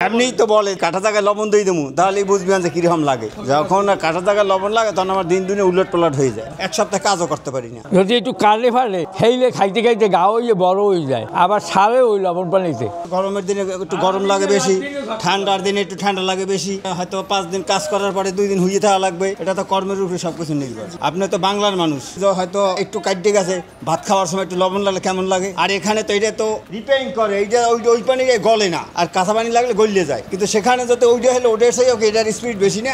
এমনিই তো বলে কাঁটা জায়গায় লবণ দিয়ে দেবো, তাহলেই বুঝবেন যে কিরকম লাগে। যখন কাঁটা জায়গায় লবণ লাগে তখন আমার দিন দিনে উলট পালট হয়ে যায়, এক সপ্তাহে কাজও করতে পারি না। যদি একটু কাটলে ফাটলে হেইলে খাইতে খাইতে গা হয়ে বড় হয়ে যায়, আবার সারে ওই লবণ পানিতে। গরমের দিনে একটু গরম লাগে বেশি, ঠান্ডার দিনে একটু ঠান্ডা লাগে বেশি। হয়তো 5 দিন কাজ করার পরে 2 দিন হুইয়ে থাকা লাগবে, এটা তো কর্মের উপরে সবকিছু নির্ভর। আপনি তো বাংলার মানুষ, হয়তো একটু কাটতে গেছে, ভাত খাওয়ার সময় একটু লবণ লাগলে কেমন লাগে। আর এখানে তো এটা তো রিপেয়ারিং করে, এইটা ওই পানি গলে না, আর কাঁচা পানি লাগলে গলিয়ে যায়। কিন্তু সেখানে যাতে ওইটা হলে ওটার সেই এটার স্পিড বেশি না,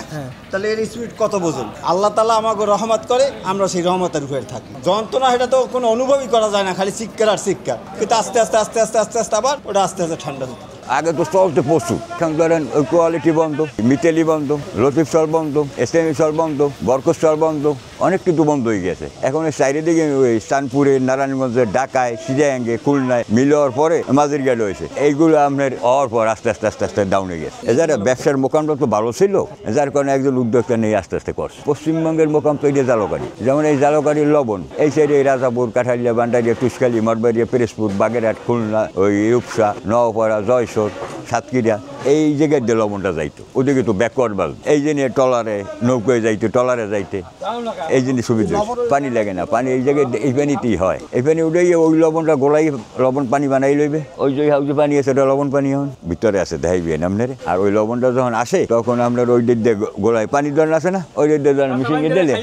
তাহলে এর স্পিড কত বোঝেন। আল্লাহ তাআলা আমাকে রহমত করে, আমরা সেই রহমতের উপরে থাকি। যন্ত্রণা এটা তো কোনো অনুভবই করা যায় না, খালি চিৎকার আর চিৎকার। কিন্তু আস্তে আস্তে আস্তে আস্তে আস্তে আস্তে আবার ওটা আস্তে আস্তে ঠান্ডা দিতে। আগে তো চলতে প্রচুর, এখন ধরেন ওই কোয়ালিটি বন্ধ, মিতেলি বন্ধ, লতিফ স্টল বন্ধ, এসএমই স্টল বন্ধ, বরকত স্টল বন্ধ, অনেক কিছু বন্ধ হয়ে গেছে। এখন এই চারিদিকে ওই স্থানপুরে, নারায়ণগঞ্জে, ঢাকায়, সিজাঙ্গে, খুলনায় মিল হওয়ার পরে মাঝের গেল হয়েছে। এইগুলো আপনার হওয়ার পর আস্তে আস্তে আস্তে আস্তে ডাউন হয়ে গেছে। এছাড়া ব্যবসার মোকামটা তো ভালো ছিল, যার কারণে একজন উদ্যোক্তা নিয়ে আস্তে আস্তে করছে। পশ্চিমবঙ্গের মোকাম তো এই যে জালকারি, যেমন এই জালকারির লবণ এই সাইডে রাজাপুর, কাঠালিয়া, বান্ডারিয়া, তুষকালি, মঠবাড়িয়া, পিরোজপুর, বাগেরহাট, খুলনা, ওই রূপসা, নওপাড়া, জয়সর, সাতক্ষীরা, এই জায়গায় দিয়ে লবণটা যাইতো। ওদিকে তো ব্যাকওয়ার্ড বাল, এই জন্য টলারে নৌকোয় যাইতে, টলারে যাইতে, এই জন্য সুবিধা। পানি লাগে না, পানি এই জায়গায় এই পানিতেই হয়। এই পানি উঠে ওই লবণটা গোলাই লবণ পানি বানাই লইবে। ওই যে হাউজে পানি আছে ওটা লবণ পানি হন ভিতরে আছে দেখাইবেন আপনার। আর ওই লবণটা যখন আসে তখন আপনার ওই ডেট দিয়ে গোলায় পানি ধরেন আসে না, ওই ডেট দিয়ে মিশিয়ে দিলে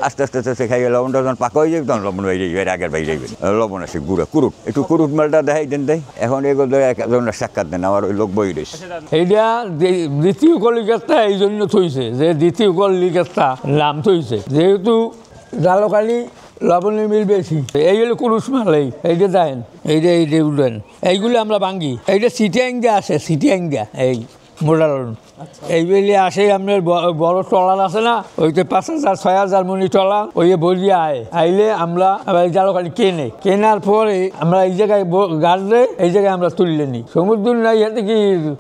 আস্তে আস্তে আস্তে খাইয়ে লবণটা যখন পাকা হয়ে যাবে তখন লবণ বাইরে যাবে, আগের বাইরে যাবে। লবণ আসে গুঁড়া কুরুট, একটু কুরুট মালটা দেখাই দেন দেয়। এখন এগুলো একজনের সাক্ষাৎ দেন, আমার ওই লোক বই রয়েছে। এইটা দ্বিতীয় কলিকাতা এই জন্য থইছে যে দ্বিতীয় কলিকাতা নাম থইছে, যেহেতু জালকালি লবণের মিল বেশি। এই হলো কুরুশ মাল, এইটা দেন, এইটা উঠেন, এইগুলো আমরা ভাঙ্গি। এইটা সিটিয়াং দিয়ে আসে, সিটিয়াং দিয়া এই মোডালন এই বেলি আসে। আপনার বড় ট্রলার আছে না, ওইতে 5,000 6,000 মনি ট্রলার, ওই বলিয়ে আইলে আমরা জালকালি কেনার পরে আমরা এই জায়গায় গাছলে এই জায়গায় আমরা তুললে নিই। সমুদ্র নাই হাতে কি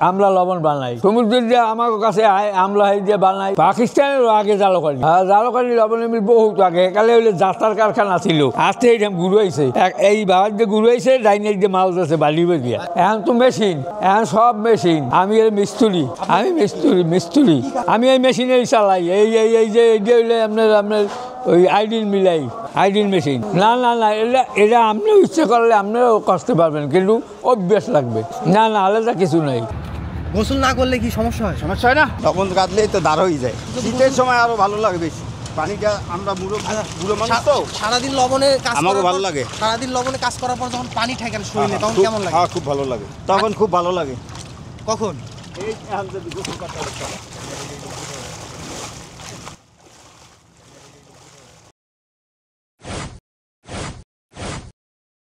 আমরা লবণ বানাই, সমুদ্র দিয়ে আমার কাছে আয়, আমরা এই দিয়ে বানাই। পাকিস্তানেরও আগে জালকালি, জালকালি লবণের মিল বহুত আগে। একালে হইলে যাত্রার কারখানা ছিল, আস্তে এইরকম গুরু হয়েছে, এই বাবার দিয়ে গুরু হয়েছে, ডাইনের দিয়ে মাল দিয়েছে বালি বেরিয়া। এখন তো মেশিন, এখন সব মেশিন। আমি এর মিস্ত্রি, মিস্ত্রি আমি এই মেশিনেই চালাই। এই যে হইলে আপনার ওই আইডিন মিলাই, আইডিন মেশিন। না না না, এটা আপনিও ইচ্ছে করলে আপনিও করতে পারবেন, কিন্তু অভ্যাস লাগবে। না না, আলাদা কিছু নাই। গোসল না করলে কি সমস্যা হয়? সমস্যা হয় না, লবণ কাটলেই তো দাঁড় হয়ে যায়। শীতের সময় আরো ভালো লাগে বেশি পানিটা। আমরা বুড়ো মানুষ তো, সারাদিন লবণে কাজ আমাকে ভালো লাগে। সারাদিন লবণে কাজ করার পর যখন পানি ঠেকেন শরীরে তখন কেমন লাগে? হ্যাঁ, খুব ভালো লাগে, তখন খুব ভালো লাগে। কখন? এই